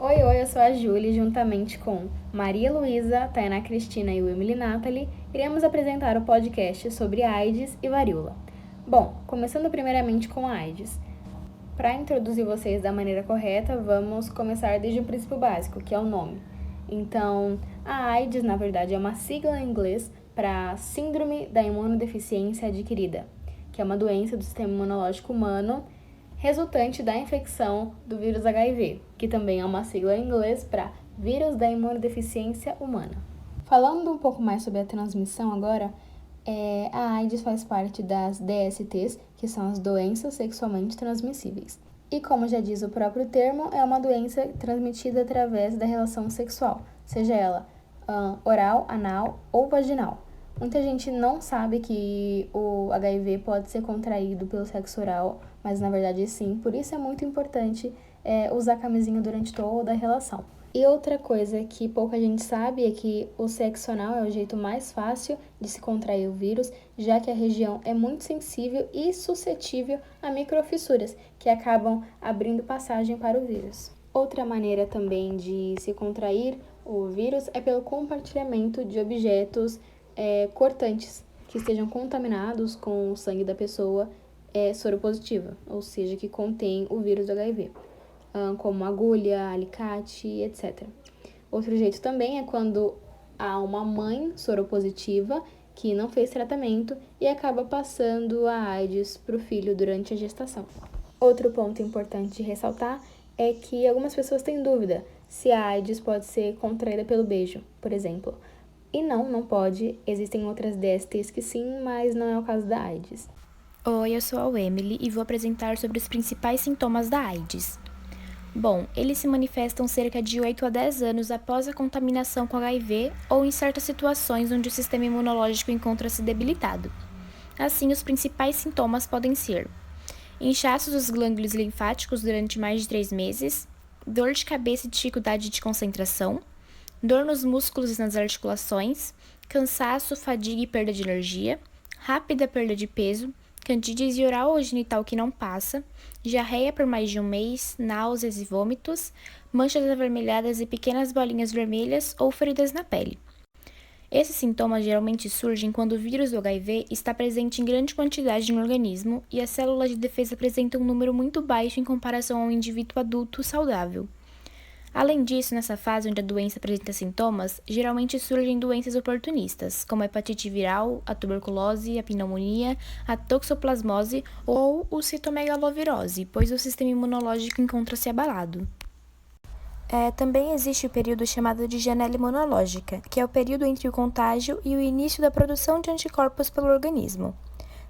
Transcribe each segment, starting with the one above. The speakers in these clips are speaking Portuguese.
Oi, eu sou a Júlia, juntamente com Maria Luísa, Tainá Cristina e Emily Nathalie, iremos apresentar o podcast sobre AIDS e varíola. Bom, começando primeiramente com a AIDS. Para introduzir vocês da maneira correta, vamos começar desde o princípio básico, que é o nome. Então, a AIDS, na verdade, é uma sigla em inglês para Síndrome da Imunodeficiência Adquirida, que é uma doença do sistema imunológico humano resultante da infecção do vírus HIV, que também é uma sigla em inglês para Vírus da Imunodeficiência Humana. Falando um pouco mais sobre a transmissão agora, a AIDS faz parte das DSTs, que são as doenças sexualmente transmissíveis. E como já diz o próprio termo, é uma doença transmitida através da relação sexual, seja ela oral, anal ou vaginal. Muita gente não sabe que o HIV pode ser contraído pelo sexo oral, mas na verdade sim, por isso é muito importante usar camisinha durante toda a relação. E outra coisa que pouca gente sabe é que o sexo anal é o jeito mais fácil de se contrair o vírus, já que a região é muito sensível e suscetível a microfissuras, que acabam abrindo passagem para o vírus. Outra maneira também de se contrair o vírus é pelo compartilhamento de objetos cortantes que estejam contaminados com o sangue da pessoa soropositiva, ou seja, que contém o vírus do HIV, como agulha, alicate, etc. Outro jeito também é quando há uma mãe soropositiva que não fez tratamento e acaba passando a AIDS para o filho durante a gestação. Outro ponto importante de ressaltar é que algumas pessoas têm dúvida se a AIDS pode ser contraída pelo beijo, por exemplo. E não pode. Existem outras DSTs que sim, mas não é o caso da AIDS. Oi, eu sou a Emily e vou apresentar sobre os principais sintomas da AIDS. Bom, eles se manifestam cerca de 8 a 10 anos após a contaminação com HIV ou em certas situações onde o sistema imunológico encontra-se debilitado. Assim, os principais sintomas podem ser inchaços dos glândulos linfáticos durante mais de 3 meses, dor de cabeça e dificuldade de concentração, dor nos músculos e nas articulações, cansaço, fadiga e perda de energia, rápida perda de peso, candidíase oral ou genital que não passa, diarreia por mais de um mês, náuseas e vômitos, manchas avermelhadas e pequenas bolinhas vermelhas ou feridas na pele. Esses sintomas geralmente surgem quando o vírus do HIV está presente em grande quantidade no organismo e as células de defesa apresentam um número muito baixo em comparação ao indivíduo adulto saudável. Além disso, nessa fase onde a doença apresenta sintomas, geralmente surgem doenças oportunistas, como a hepatite viral, a tuberculose, a pneumonia, a toxoplasmose ou o citomegalovirose, pois o sistema imunológico encontra-se abalado. Também existe o período chamado de janela imunológica, que é o período entre o contágio e o início da produção de anticorpos pelo organismo.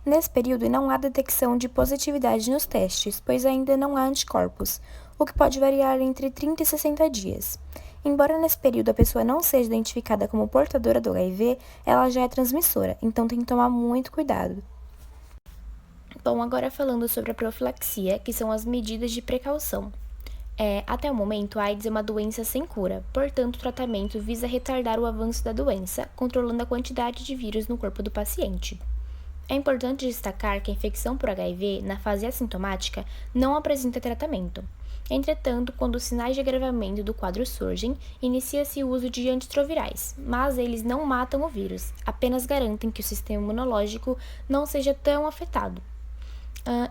Nesse período, não há detecção de positividade nos testes, pois ainda não há anticorpos, o que pode variar entre 30 e 60 dias. Embora nesse período a pessoa não seja identificada como portadora do HIV, ela já é transmissora, então tem que tomar muito cuidado. Bom, agora falando sobre a profilaxia, que são as medidas de precaução. Até o momento, a AIDS é uma doença sem cura, portanto, o tratamento visa retardar o avanço da doença, controlando a quantidade de vírus no corpo do paciente. É importante destacar que a infecção por HIV, na fase assintomática, não apresenta tratamento. Entretanto, quando os sinais de agravamento do quadro surgem, inicia-se o uso de antirretrovirais, mas eles não matam o vírus, apenas garantem que o sistema imunológico não seja tão afetado.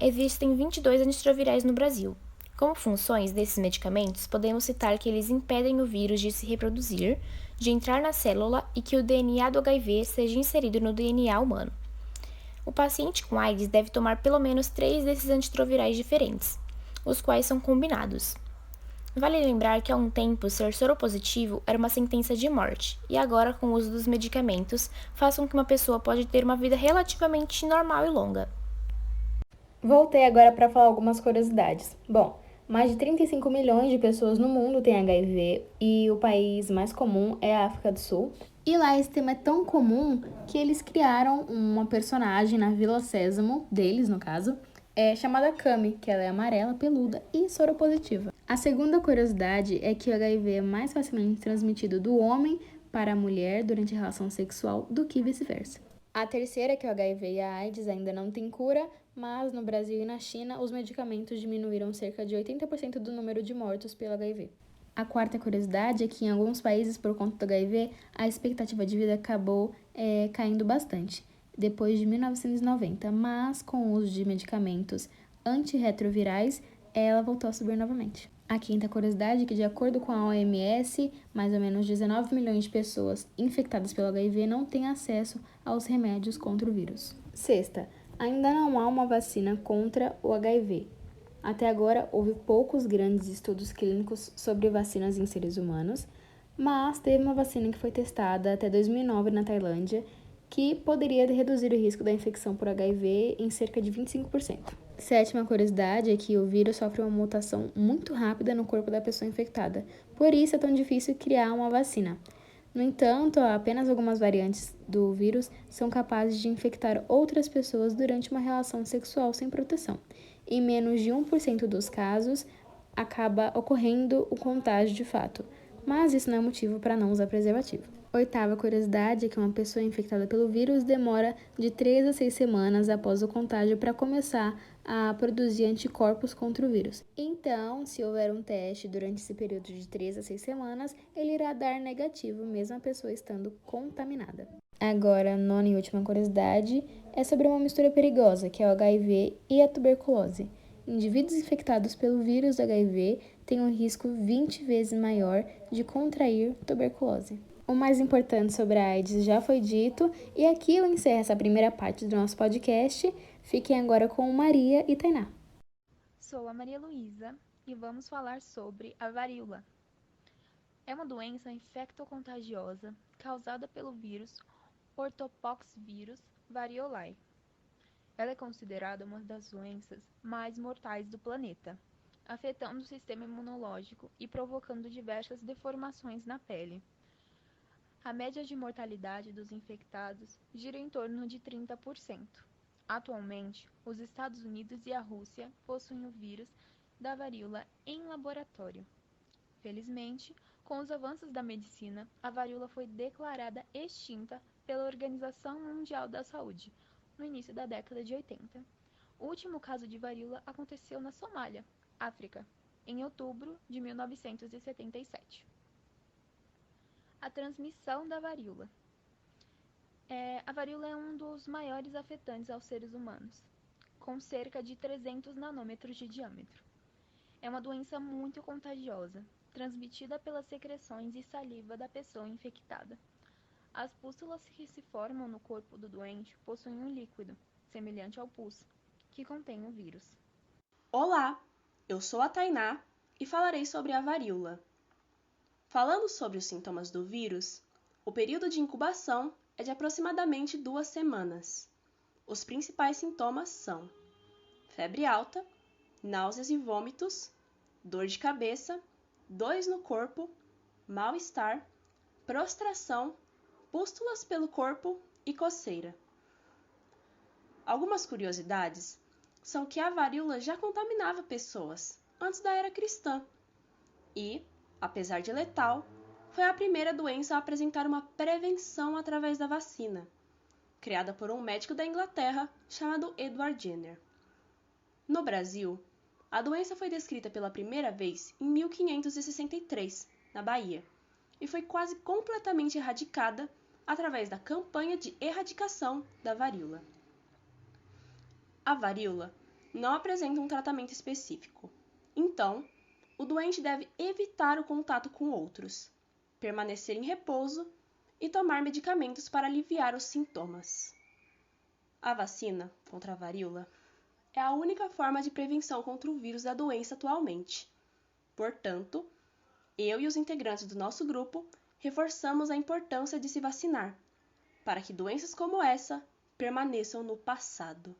Existem 22 antirretrovirais no Brasil. Como funções desses medicamentos, podemos citar que eles impedem o vírus de se reproduzir, de entrar na célula e que o DNA do HIV seja inserido no DNA humano. O paciente com AIDS deve tomar pelo menos 3 desses antirretrovirais diferentes, os quais são combinados. Vale lembrar que há um tempo ser soropositivo era uma sentença de morte, e agora com o uso dos medicamentos faz com que uma pessoa pode ter uma vida relativamente normal e longa. Voltei agora para falar algumas curiosidades. Bom, mais de 35 milhões de pessoas no mundo têm HIV e o país mais comum é a África do Sul. E lá esse tema é tão comum que eles criaram uma personagem na Vila Sésamo, deles no caso, chamada Cami, que ela é amarela, peluda e soropositiva. A segunda curiosidade é que o HIV é mais facilmente transmitido do homem para a mulher durante a relação sexual do que vice-versa. A terceira é que o HIV e a AIDS ainda não têm cura, mas no Brasil e na China os medicamentos diminuíram cerca de 80% do número de mortos pelo HIV. A quarta curiosidade é que em alguns países, por conta do HIV, a expectativa de vida acabou caindo bastante, depois de 1990, mas com o uso de medicamentos antirretrovirais, ela voltou a subir novamente. A quinta curiosidade é que, de acordo com a OMS, mais ou menos 19 milhões de pessoas infectadas pelo HIV não têm acesso aos remédios contra o vírus. Sexta, ainda não há uma vacina contra o HIV. Até agora, houve poucos grandes estudos clínicos sobre vacinas em seres humanos, mas teve uma vacina que foi testada até 2009 na Tailândia, que poderia reduzir o risco da infecção por HIV em cerca de 25%. Sétima curiosidade é que o vírus sofre uma mutação muito rápida no corpo da pessoa infectada, por isso é tão difícil criar uma vacina. No entanto, apenas algumas variantes do vírus são capazes de infectar outras pessoas durante uma relação sexual sem proteção. Em menos de 1% dos casos, acaba ocorrendo o contágio de fato, mas isso não é motivo para não usar preservativo. Oitava curiosidade é que uma pessoa infectada pelo vírus demora de 3 a 6 semanas após o contágio para começar a produzir anticorpos contra o vírus. Então, se houver um teste durante esse período de 3 a 6 semanas, ele irá dar negativo, mesmo a pessoa estando contaminada. Agora, a nona e última curiosidade é sobre uma mistura perigosa, que é o HIV e a tuberculose. Indivíduos infectados pelo vírus do HIV têm um risco 20 vezes maior de contrair tuberculose. O mais importante sobre a AIDS já foi dito, e aqui eu encerro essa primeira parte do nosso podcast. Fiquem agora com Maria e Tainá. Sou a Maria Luísa e vamos falar sobre a varíola. É uma doença infectocontagiosa causada pelo vírus Orthopoxvirus variolae. Ela é considerada uma das doenças mais mortais do planeta, afetando o sistema imunológico e provocando diversas deformações na pele. A média de mortalidade dos infectados gira em torno de 30%. Atualmente, os Estados Unidos e a Rússia possuem o vírus da varíola em laboratório. Felizmente, com os avanços da medicina, a varíola foi declarada extinta pela Organização Mundial da Saúde no início da década de 80. O último caso de varíola aconteceu na Somália, África, em outubro de 1977. A transmissão da varíola. A varíola é um dos maiores afetantes aos seres humanos, com cerca de 300 nanômetros de diâmetro. É uma doença muito contagiosa, transmitida pelas secreções e saliva da pessoa infectada. As pústulas que se formam no corpo do doente possuem um líquido, semelhante ao pus, que contém o vírus. Olá, eu sou a Tainá e falarei sobre a varíola. Falando sobre os sintomas do vírus, o período de incubação é de aproximadamente 2 semanas. Os principais sintomas são febre alta, náuseas e vômitos, dor de cabeça, dores no corpo, mal-estar, prostração, pústulas pelo corpo e coceira. Algumas curiosidades são que a varíola já contaminava pessoas antes da era cristã e, apesar de letal, foi a primeira doença a apresentar uma prevenção através da vacina, criada por um médico da Inglaterra chamado Edward Jenner. No Brasil, a doença foi descrita pela primeira vez em 1563, na Bahia, e foi quase completamente erradicada através da campanha de erradicação da varíola. A varíola não apresenta um tratamento específico, então, o doente deve evitar o contato com outros, permanecer em repouso e tomar medicamentos para aliviar os sintomas. A vacina contra a varíola é a única forma de prevenção contra o vírus da doença atualmente. Portanto, eu e os integrantes do nosso grupo reforçamos a importância de se vacinar, para que doenças como essa permaneçam no passado.